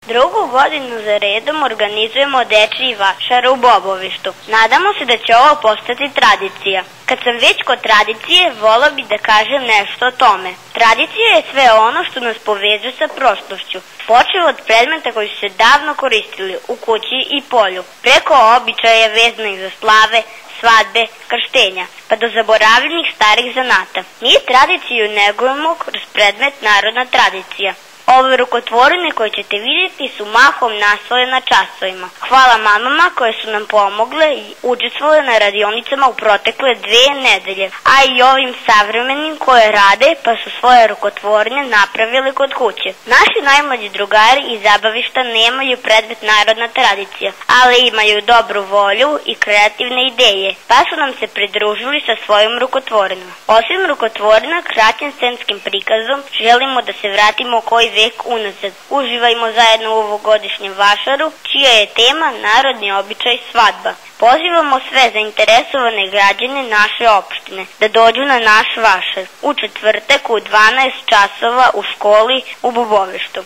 Drugu godinu za redom organizujemo dečiji vašar u Bobovištu. Nadamo se da će ovo postati tradicija. Kad sam već kod tradicije, volao bih da kažem nešto o tome. Tradicija je sve ono što nas povezuje sa prošlošću. Počeo od predmeta koji su se davno koristili u kući i polju, preko običaja vezanih za slave, svadbe, krštenja, pa do zaboravljenih starih zanata. Mi tradiciju negujemo kroz predmet narodna tradicija. Ove rukotvorine koje ćete vidjeti su mahom nastale na časovima. Hvala mamama koje su nam pomogle i učestvovale na radionicama u protekle 2 nedelje, a i ovim savremenim koje rade pa su svoje rukotvorine napravili kod kuće. Naši najmlađi drugari iz zabavišta nemaju predmet narodna tradicija, ali imaju dobru volju i kreativne ideje, pa su nam se pridružili sa svojim rukotvorinama. Osim rukotvorina, kraćim scenskim prikazom želimo da se vratimo koji vek unazad. Uživajmo zajedno u ovogodišnjem vašaru, čija je tema narodni običaj svadba. Pozivamo sve zainteresovane građane naše opštine da dođu na naš vašar u četvrtak u 12 časova u školi u Bobovištu.